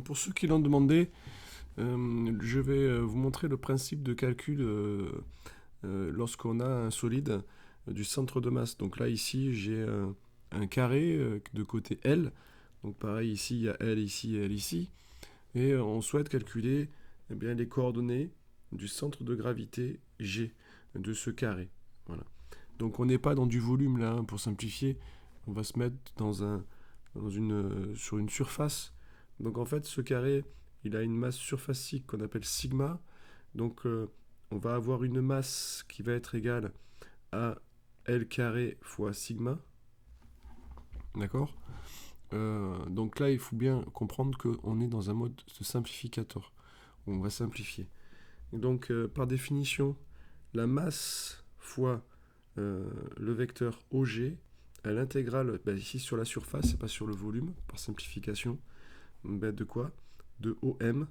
Pour ceux qui l'ont demandé, je vais vous montrer le principe de calcul lorsqu'on a un solide du centre de masse. Donc là, ici, j'ai un carré de côté L. Donc pareil, ici, il y a L ici et L ici. Et on souhaite calculer eh bien, les coordonnées du centre de gravité G de ce carré. Voilà. Donc on n'est pas dans du volume là, hein, pour simplifier. On va se mettre sur une surface. Donc en fait, ce carré, il a une masse surfacique qu'on appelle sigma. Donc on va avoir une masse qui va être égale à L carré fois sigma. D'accord. Donc là, il faut bien comprendre qu'on est dans un mode de simplificateur. On va simplifier. Et donc, par définition, la masse fois le vecteur OG à l'intégrale, ici sur la surface et pas sur le volume, par simplification, de quoi? De OM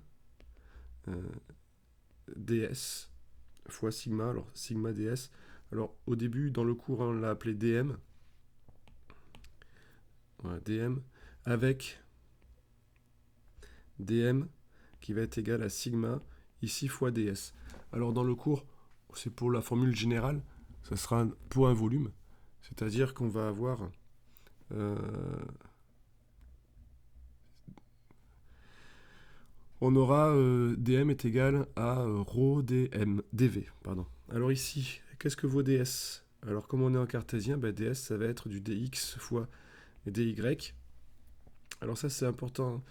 euh, ds fois sigma, alors sigma ds. Alors au début, dans le cours, on l'a appelé dm, voilà, dm, avec dm qui va être égal à sigma ici fois ds. Alors dans le cours, c'est pour la formule générale, ça sera pour un volume, c'est-à-dire qu'on va avoir euh, on aura dm est égal à rho dv. Pardon. Alors ici, qu'est-ce que vaut ds? Alors comme on est en cartésien, ds ça va être du dx fois dy. Alors ça c'est important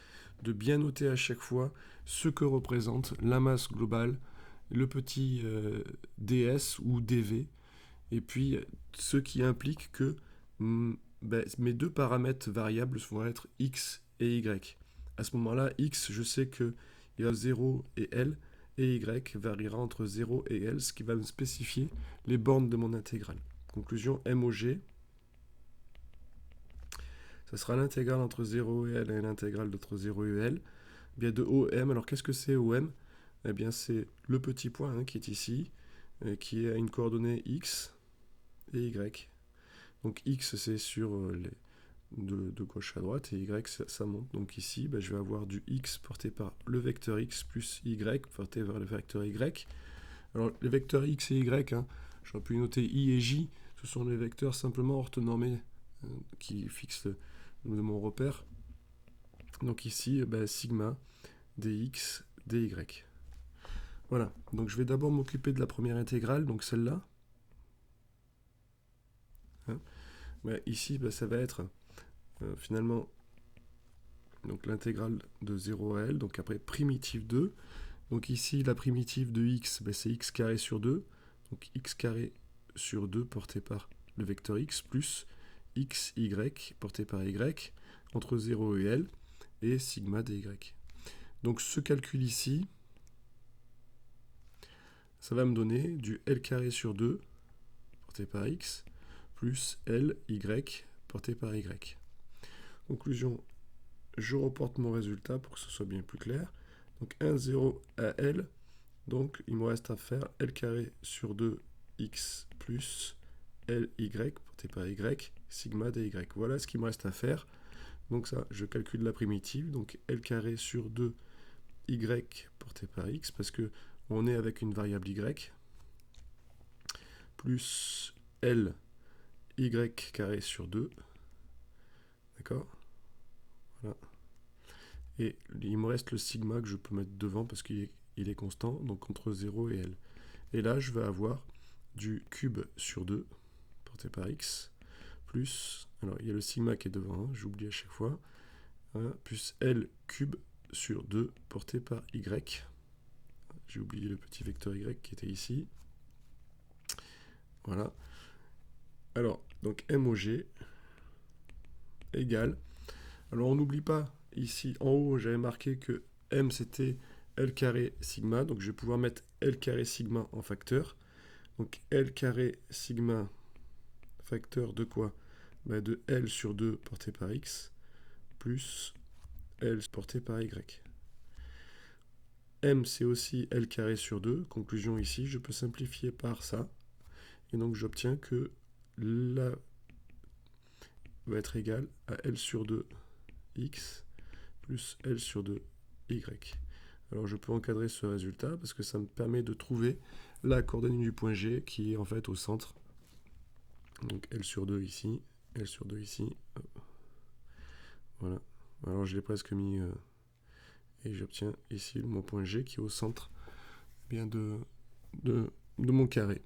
de bien noter à chaque fois ce que représente la masse globale, le petit ds ou dv, et puis ce qui implique que mes deux paramètres variables vont être x et y. À ce moment-là, x, je sais que il y a 0 et L, et y variera entre 0 et L, ce qui va me spécifier les bornes de mon intégrale. Conclusion, MOG, ça sera l'intégrale entre 0 et L et l'intégrale entre 0 et L. Bien de OM, alors qu'est-ce que c'est OM? Eh bien c'est le petit point qui est ici, qui est à une coordonnée x et y. Donc x c'est sur de gauche à droite et y ça monte. Donc ici je vais avoir du x porté par le vecteur x plus y porté vers le vecteur y. Alors les vecteurs x et y, j'aurais pu noter i et j, ce sont les vecteurs simplement orthonormés qui fixent mon repère. Donc ici sigma dx dy. Voilà, donc je vais d'abord m'occuper de la première intégrale, donc celle-là. Ici, ça va être finalement donc l'intégrale de 0 à L, donc après primitive 2. Donc ici, la primitive de x, c'est x carré sur 2. Donc x carré sur 2 porté par le vecteur x plus x, y porté par y entre 0 et L et sigma dy. Donc ce calcul ici, ça va me donner du L carré sur 2 porté par x plus L, y porté par y. Conclusion, je reporte mon résultat pour que ce soit bien plus clair. Donc 1, 0 à L. Donc il me reste à faire L carré sur 2 x plus Ly porté par y, sigma dy. Voilà ce qu'il me reste à faire. Donc ça, je calcule la primitive. Donc L carré sur 2 y porté par x, parce que on est avec une variable y, plus L y carré sur 2. D'accord? Voilà. Et il me reste le sigma que je peux mettre devant parce qu'il est constant, donc entre 0 et L. Et là, je vais avoir du cube sur 2, porté par x, plus, alors il y a le sigma qui est devant, j'oublie à chaque fois, plus L cube sur 2, porté par y. J'ai oublié le petit vecteur y qui était ici. Voilà. Alors, donc MOG égale. Alors, on n'oublie pas, ici, en haut, j'avais marqué que M, c'était L carré sigma. Donc, je vais pouvoir mettre L carré sigma en facteur. Donc, L carré sigma facteur de quoi? De L sur 2 porté par x, plus L porté par y. M, c'est aussi L carré sur 2. Conclusion ici, je peux simplifier par ça. Et donc, j'obtiens que la va être égal à L sur 2 x plus L sur 2 Y. Alors je peux encadrer ce résultat parce que ça me permet de trouver la coordonnée du point G qui est en fait au centre. Donc L sur 2 ici, L sur 2 ici. Voilà. Alors je l'ai presque mis et j'obtiens ici mon point G qui est au centre bien de mon carré.